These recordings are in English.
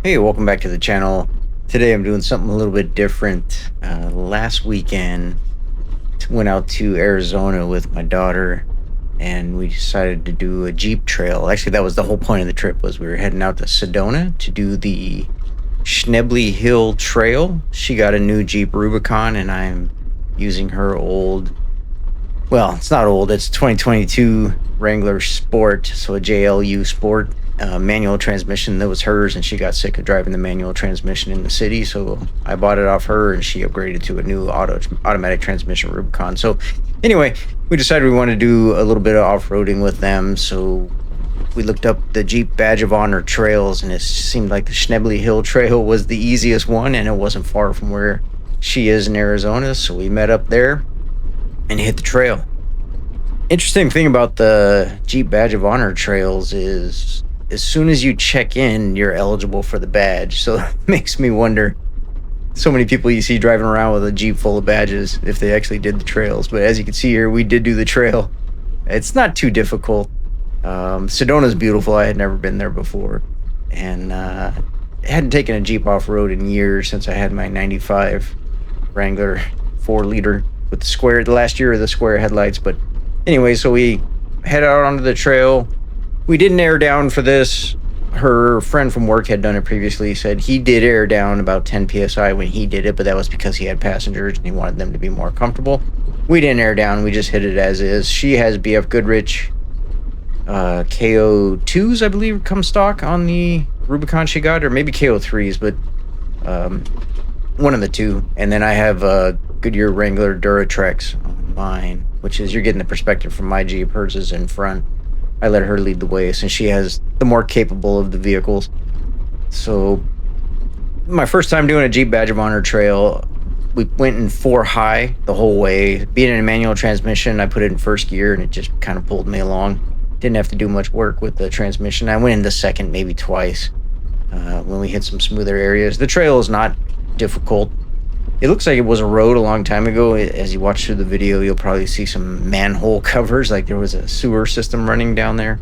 Hey, welcome back to the channel. Today I'm doing something a little bit different. Last weekend, went out to Arizona with my daughter, and we decided to do a Jeep trail. Actually, that was the whole point of the trip, was we were heading out to Sedona to do the Schnebly Hill Trail. She got a new Jeep Rubicon, and I'm using her old, well, it's not old, it's 2022 Wrangler Sport, so a JLU Sport manual transmission. That was hers, and she got sick of driving the manual transmission in the city, so I bought it off her, and she upgraded to a new automatic transmission Rubicon. So anyway, we decided we wanted to do a little bit of off-roading with them, so we looked up the Jeep Badge of Honor trails, and it seemed like the Schnebly Hill Trail was the easiest one, and it wasn't far from where she is in Arizona, so we met up there and hit the trail. Interesting thing about the Jeep Badge of Honor trails is as soon as you check in, you're eligible for the badge. So it makes me wonder, so many people you see driving around with a Jeep full of badges, if they actually did the trails. But as you can see here, we did do the trail. It's not too difficult. Sedona's beautiful. I had never been there before, and hadn't taken a Jeep off-road in years since I had my 95 Wrangler 4-liter with the last year of the square headlights. But anyway, so we head out onto the trail. We didn't air down for this. Her friend from work had done it previously. Said he did air down about 10 psi when he did it, but that was because he had passengers and he wanted them to be more comfortable. We didn't air down. We just hit it as is. She has BF Goodrich KO2s, I believe, come stock on the Rubicon she got, or maybe KO3s, but one of the two. And then I have Goodyear Wrangler Duratrex on mine, which is, you're getting the perspective from my Jeep. Hers is in front. I let her lead the way since she has the more capable of the vehicles. So my first time doing a Jeep Badge of Honor trail, we went in 4 high the whole way. Being in a manual transmission, I put it in first gear and it just kind of pulled me along. Didn't have to do much work with the transmission. I went into second maybe twice when we hit some smoother areas. The trail is not difficult. It looks like it was a road a long time ago. As you watch through the video, you'll probably see some manhole covers, like there was a sewer system running down there.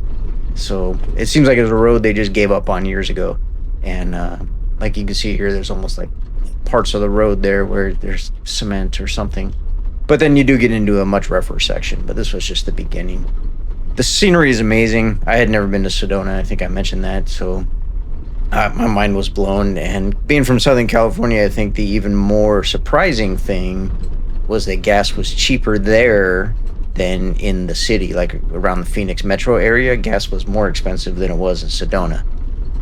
So it seems like it was a road they just gave up on years ago. And like you can see here, there's almost like parts of the road there where there's cement or something. But then you do get into a much rougher section, but this was just the beginning. The scenery is amazing. I had never been to Sedona. I think I mentioned that. So my mind was blown. And being from Southern California, I think the even more surprising thing was that gas was cheaper there than in the city. Like around the Phoenix metro area, gas was more expensive than it was in Sedona.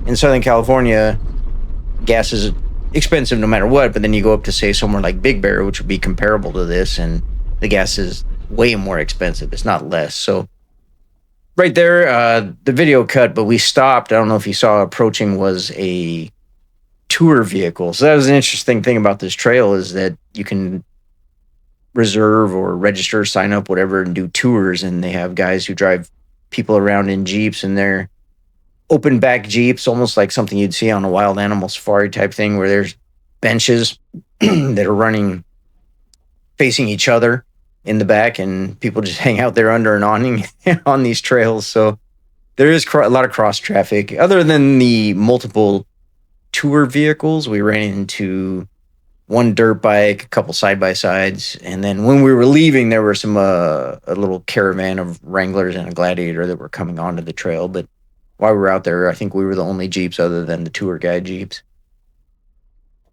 In Southern California, gas is expensive no matter what, but then you go up to, say, somewhere like Big Bear, which would be comparable to this, and the gas is way more expensive. It's not less. So right there, the video cut, but we stopped. I don't know if you saw, approaching was a tour vehicle. So that was an interesting thing about this trail, is that you can reserve or register, sign up, whatever, and do tours. And they have guys who drive people around in Jeeps, and they're open back Jeeps, almost like something you'd see on a wild animal safari type thing, where there's benches that are running facing each other in the back, and people just hang out there under an awning on these trails. So there is a lot of cross traffic. Other than the multiple tour vehicles, we ran into one dirt bike, a couple side-by-sides, and then when we were leaving, there were some a little caravan of Wranglers and a Gladiator that were coming onto the trail. But while we were out there, I think we were the only Jeeps other than the tour guide Jeeps.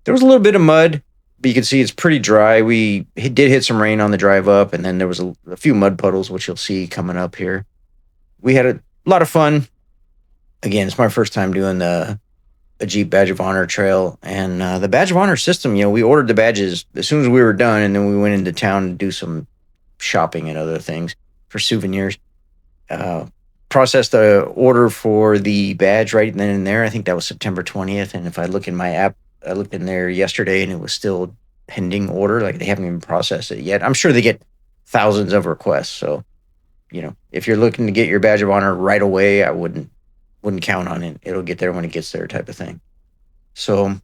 There was a little bit of mud, but you can see it's pretty dry. We did hit some rain on the drive up, and then there was a few mud puddles, which you'll see coming up here. We had a lot of fun. Again, it's my first time doing a Jeep Badge of Honor trail, and the Badge of Honor system, we ordered the badges as soon as we were done, and then we went into town to do some shopping and other things for souvenirs. Processed the order for the badge right then and there. I think that was September 20th, and if I look in my app, I looked in there yesterday and it was still pending order. Like, they haven't even processed it yet. I'm sure they get thousands of requests. So, if you're looking to get your Badge of Honor right away, I wouldn't count on it. It'll get there when it gets there, type of thing. So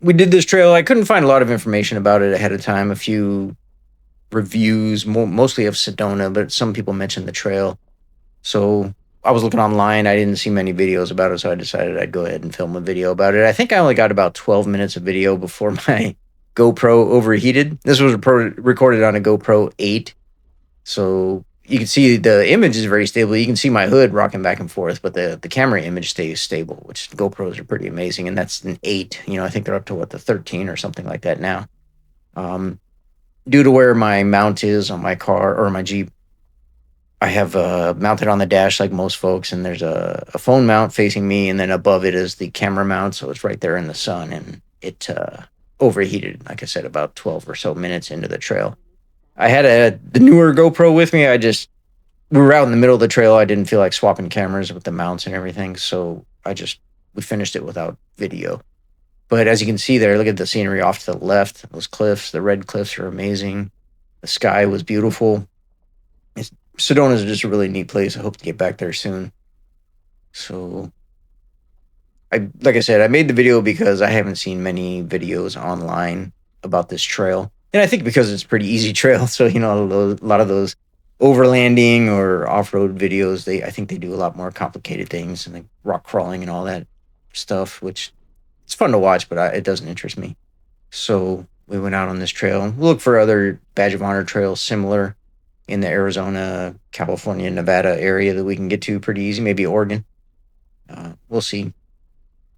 we did this trail. I couldn't find a lot of information about it ahead of time. A few reviews, mostly of Sedona, but some people mentioned the trail. So I was looking online. I didn't see many videos about it, so I decided I'd go ahead and film a video about it. I think I only got about 12 minutes of video before my GoPro overheated. This was recorded on a GoPro 8, so you can see the image is very stable. You can see my hood rocking back and forth, but the camera image stays stable, which GoPros are pretty amazing. And that's an 8. I think they're up to what, the 13 or something like that now. Um, Due to where my mount is on my car or my Jeep, I have mounted on the dash like most folks, and there's a phone mount facing me, and then above it is the camera mount, so it's right there in the sun, and it overheated, like I said, about 12 or so minutes into the trail. I had the newer GoPro with me. We were out in the middle of the trail. I didn't feel like swapping cameras with the mounts and everything, so we finished it without video. But as you can see there, look at the scenery off to the left. Those cliffs, the red cliffs are amazing. The sky was beautiful. Sedona is just a really neat place. I hope to get back there soon. So, like I said, I made the video because I haven't seen many videos online about this trail, and I think because it's a pretty easy trail. So a lot of those overlanding or off-road videos, I think they do a lot more complicated things and like rock crawling and all that stuff, which it's fun to watch, but it doesn't interest me. So we went out on this trail. We'll look for other Badge of Honor trails similar in the Arizona, California, Nevada area that we can get to pretty easy. Maybe Oregon. We'll see.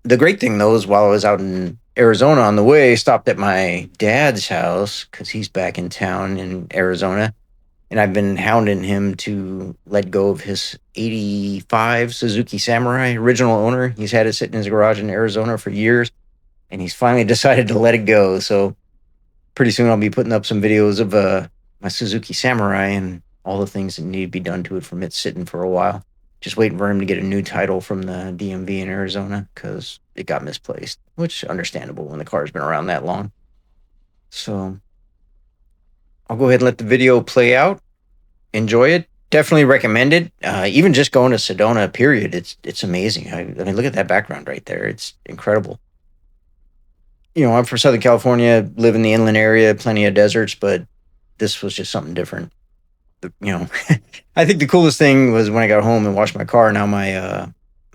The great thing, though, is while I was out in Arizona on the way, stopped at my dad's house because he's back in town in Arizona. And I've been hounding him to let go of his 85 Suzuki Samurai, original owner. He's had it sitting in his garage in Arizona for years, and he's finally decided to let it go. So pretty soon I'll be putting up some videos of my Suzuki Samurai and all the things that need to be done to it from it sitting for a while. Just waiting for him to get a new title from the DMV in Arizona because it got misplaced, which is understandable when the car's been around that long. So I'll go ahead and let the video play out. Enjoy it. Definitely recommend it. Even just going to Sedona, period, it's amazing. I mean, look at that background right there. It's incredible. I'm from Southern California, live in the inland area, plenty of deserts, but this was just something different. You know, I think the coolest thing was when I got home and washed my car. Now my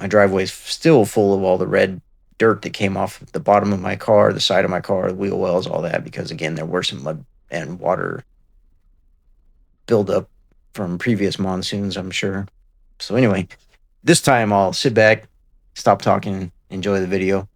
driveway's still full of all the red dirt that came off the bottom of my car, the side of my car, the wheel wells, all that. Because again, there were some mud and water buildup from previous monsoons, I'm sure. So anyway, this time I'll sit back, stop talking, enjoy the video.